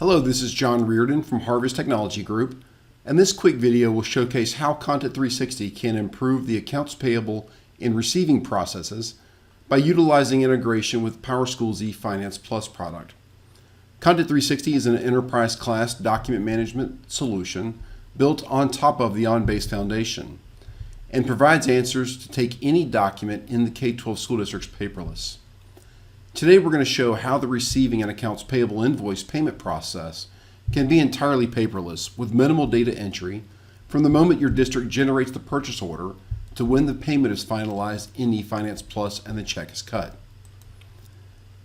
Hello, this is John Reardon from Harvest Technology Group, and this quick video will showcase how Content360 can improve the accounts payable and receiving processes by utilizing integration with PowerSchool's eFinancePLUS product. Content360 is an enterprise-class document management solution built on top of the OnBase foundation and provides answers to take any document in the K-12 school districts paperless. Today we're going to show how the receiving and accounts payable invoice payment process can be entirely paperless with minimal data entry from the moment your district generates the purchase order to when the payment is finalized in eFinancePLUS and the check is cut.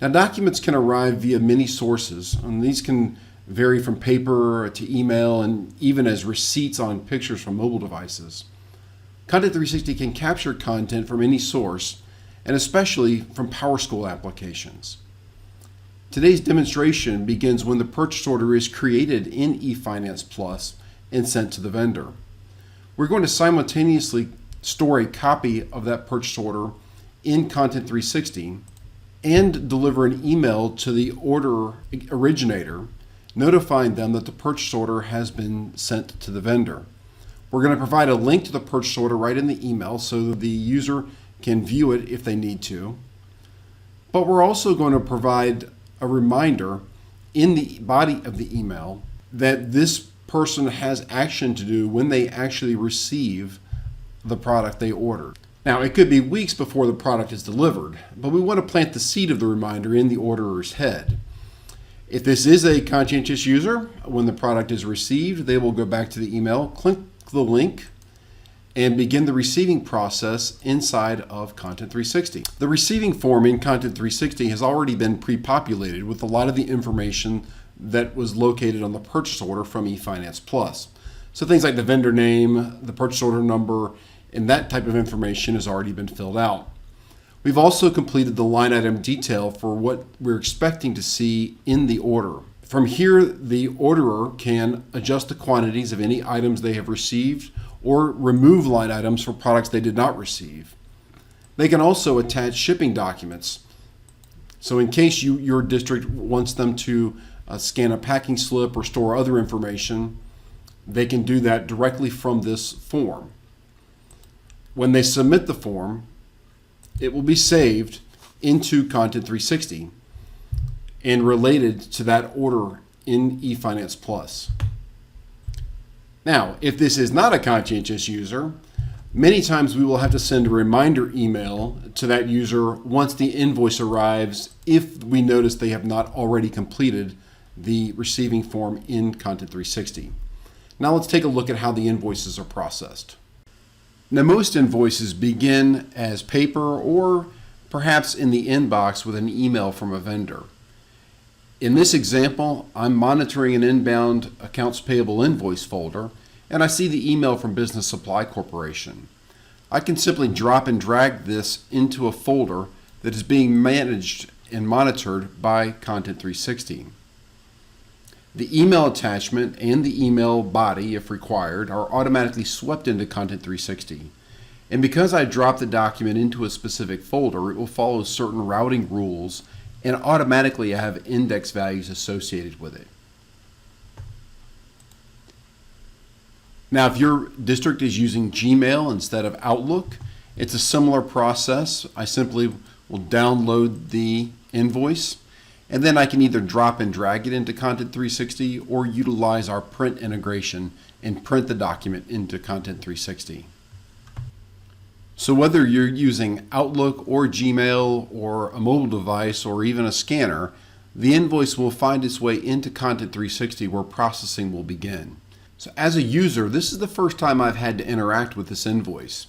Now, documents can arrive via many sources, and these can vary from paper to email and even as receipts on pictures from mobile devices. Content360 can capture content from any source, and especially from PowerSchool applications. Today's demonstration begins when the purchase order is created in eFinancePLUS and sent to the vendor. We're going to simultaneously store a copy of that purchase order in Content360 and deliver an email to the order originator, notifying them that the purchase order has been sent to the vendor. We're going to provide a link to the purchase order right in the email so that the user can view it if they need to. But we're also going to provide a reminder in the body of the email that this person has action to do when they actually receive the product they ordered. Now, it could be weeks before the product is delivered, but we want to plant the seed of the reminder in the orderer's head. If this is a conscientious user, when the product is received, they will go back to the email, click the link, and begin the receiving process inside of Content360. The receiving form in Content360 has already been pre-populated with a lot of the information that was located on the purchase order from eFinancePLUS. So things like the vendor name, the purchase order number, and that type of information has already been filled out. We've also completed the line item detail for what we're expecting to see in the order. From here, the orderer can adjust the quantities of any items they have received or remove line items for products they did not receive. They can also attach shipping documents. So in case your district wants them to scan a packing slip or store other information, they can do that directly from this form. When they submit the form, it will be saved into Content360 and related to that order in eFinancePLUS. Now, if this is not a conscientious user, many times we will have to send a reminder email to that user once the invoice arrives if we notice they have not already completed the receiving form in Content360. Now let's take a look at how the invoices are processed. Now, most invoices begin as paper or perhaps in the inbox with an email from a vendor. In this example, I'm monitoring an inbound accounts payable invoice folder, and I see the email from Business Supply Corporation. I can simply drop and drag this into a folder that is being managed and monitored by Content360. The email attachment and the email body, if required, are automatically swept into Content360. And because I dropped the document into a specific folder, it will follow certain routing rules and automatically have index values associated with it. Now, if your district is using Gmail instead of Outlook, it's a similar process. I simply will download the invoice, and then I can either drop and drag it into Content360 or utilize our print integration and print the document into Content360. So whether you're using Outlook or Gmail or a mobile device or even a scanner, the invoice will find its way into Content360 where processing will begin. So as a user, this is the first time I've had to interact with this invoice.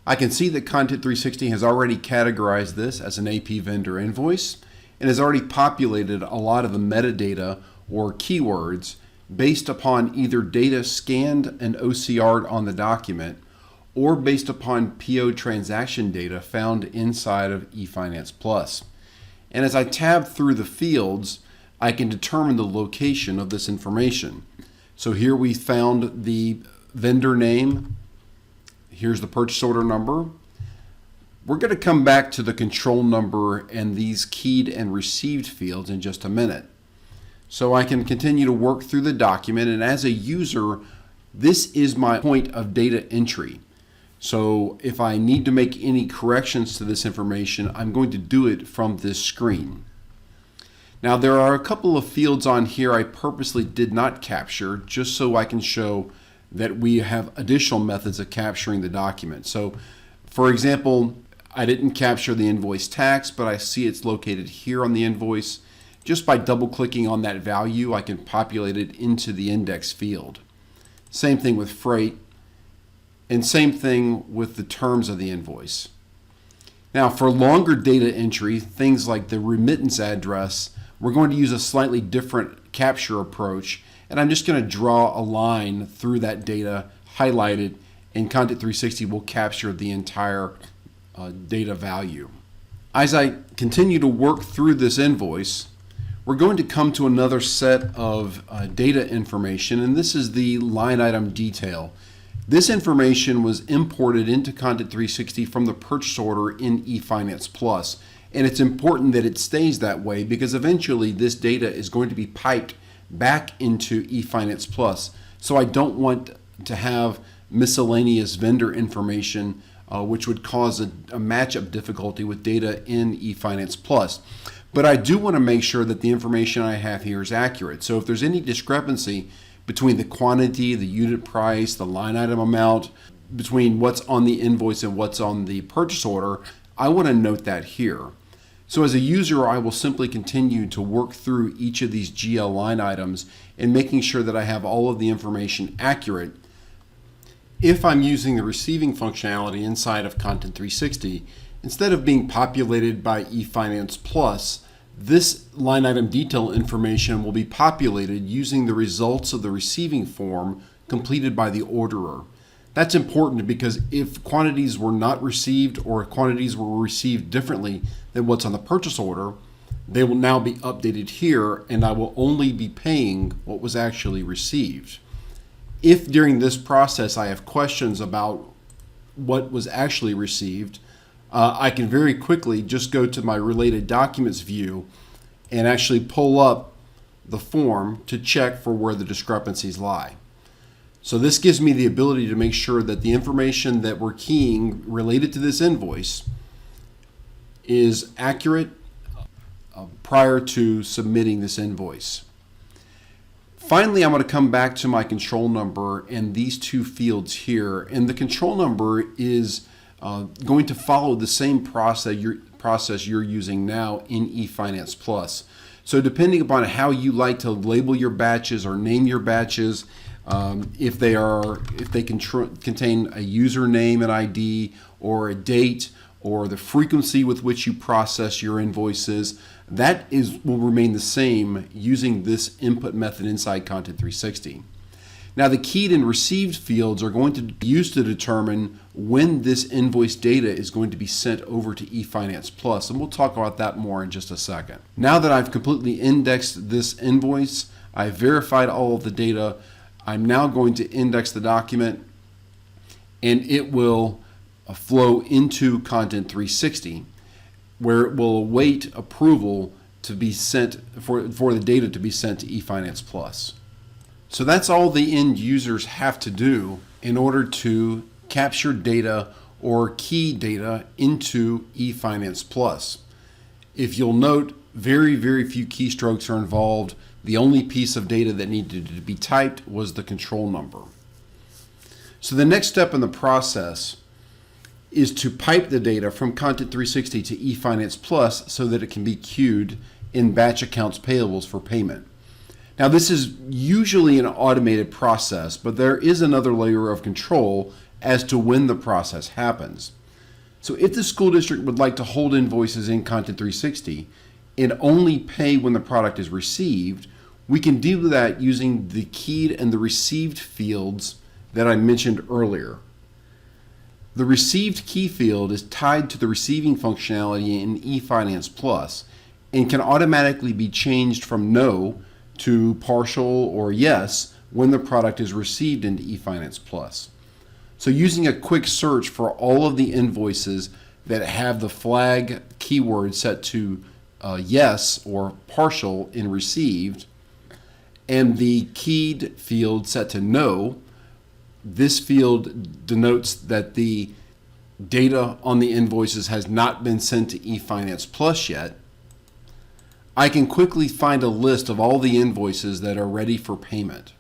I can see that Content360 has already categorized this as an AP vendor invoice and has already populated a lot of the metadata or keywords based upon either data scanned and OCR'd on the document or based upon PO transaction data found inside of eFinancePLUS. And as I tab through the fields, I can determine the location of this information. So here we found the vendor name. Here's the purchase order number. We're going to come back to the control number and these keyed and received fields in just a minute. So I can continue to work through the document, and as a user, this is my point of data entry. So if I need to make any corrections to this information, I'm going to do it from this screen. Now there are a couple of fields on here I purposely did not capture just so I can show that we have additional methods of capturing the document. So for example, I didn't capture the invoice tax, but I see it's located here on the invoice. Just by double clicking on that value, I can populate it into the index field. Same thing with freight, and same thing with the terms of the invoice. Now for longer data entry, things like the remittance address, we're going to use a slightly different capture approach, and I'm just going to draw a line through that data, highlight it, and Content360 will capture the entire data value. As I continue to work through this invoice, we're going to come to another set of data information, and this is the line item detail. This information was imported into Content360 from the purchase order in eFinancePLUS. And it's important that it stays that way because eventually this data is going to be piped back into eFinancePLUS. So I don't want to have miscellaneous vendor information which would cause a matchup difficulty with data in eFinancePLUS. But I do want to make sure that the information I have here is accurate. So if there's any discrepancy between the quantity, the unit price, the line item amount, between what's on the invoice and what's on the purchase order, I want to note that here. So as a user, I will simply continue to work through each of these GL line items and making sure that I have all of the information accurate. If I'm using the receiving functionality inside of Content360, instead of being populated by eFinancePLUS, this line item detail information will be populated using the results of the receiving form completed by the orderer. That's important because if quantities were not received or quantities were received differently than what's on the purchase order, they will now be updated here and I will only be paying what was actually received. If during this process I have questions about what was actually received, I can very quickly just go to my related documents view and actually pull up the form to check for where the discrepancies lie. So this gives me the ability to make sure that the information that we're keying related to this invoice is accurate prior to submitting this invoice. Finally, I'm going to come back to my control number and these two fields here. And the control number is going to follow the same process you're using now in eFinancePLUS. So depending upon how you like to label your batches or name your batches, if they contain a username and ID or a date or the frequency with which you process your invoices, will remain the same using this input method inside Content360. Now the keyed and received fields are going to be used to determine when this invoice data is going to be sent over to eFinancePLUS, and we'll talk about that more in just a second. Now that I've completely indexed this invoice, I've verified all of the data, I'm now going to index the document and it will flow into Content360 where it will await approval to be sent for the data to be sent to eFinancePLUS. So that's all the end users have to do in order to capture data or key data into eFinancePLUS. If you'll note, very, very few keystrokes are involved. The only piece of data that needed to be typed was the control number. So the next step in the process is to pipe the data from Content360 to eFinancePLUS so that it can be queued in batch accounts payables for payment. Now this is usually an automated process, but there is another layer of control as to when the process happens. So if the school district would like to hold invoices in Content360 and only pay when the product is received, we can do that using the keyed and the received fields that I mentioned earlier. The received key field is tied to the receiving functionality in eFinancePLUS and can automatically be changed from no to partial or yes when the product is received into eFinancePLUS. So using a quick search for all of the invoices that have the flag keyword set to yes or partial in received, and the keyed field set to no, this field denotes that the data on the invoices has not been sent to eFinancePLUS yet, I can quickly find a list of all the invoices that are ready for payment.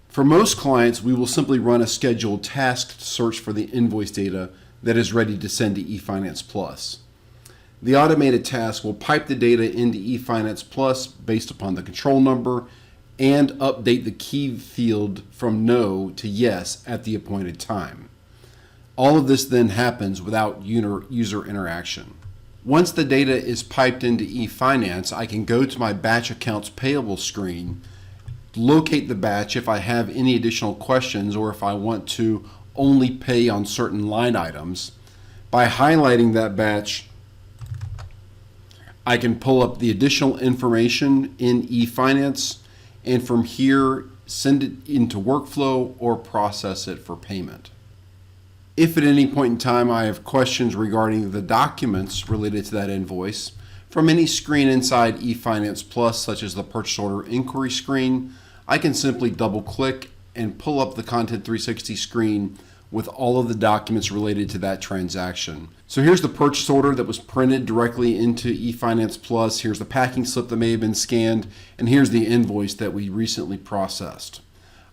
For most clients, we will simply run a scheduled task to search for the invoice data that is ready to send to eFinancePLUS. The automated task will pipe the data into eFinancePLUS based upon the control number and update the key field from no to yes at the appointed time. All of this then happens without user interaction. Once the data is piped into eFinance, I can go to my batch accounts payable screen, locate the batch if I have any additional questions or if I want to only pay on certain line items. By highlighting that batch, I can pull up the additional information in eFinance and from here send it into workflow or process it for payment. If at any point in time I have questions regarding the documents related to that invoice, from any screen inside eFinancePLUS, such as the purchase order inquiry screen, I can simply double click and pull up the Content360 screen with all of the documents related to that transaction. So here's the purchase order that was printed directly into eFinancePLUS. Here's the packing slip that may have been scanned, and here's the invoice that we recently processed.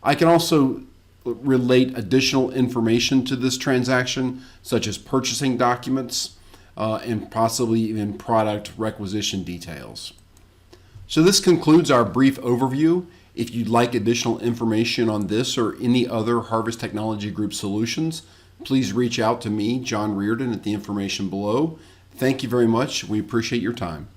I can also relate additional information to this transaction, such as purchasing documents and possibly even product requisition details. So this concludes our brief overview. If you'd like additional information on this or any other Harvest Technology Group solutions, please reach out to me, John Reardon, at the information below. Thank you very much. We appreciate your time.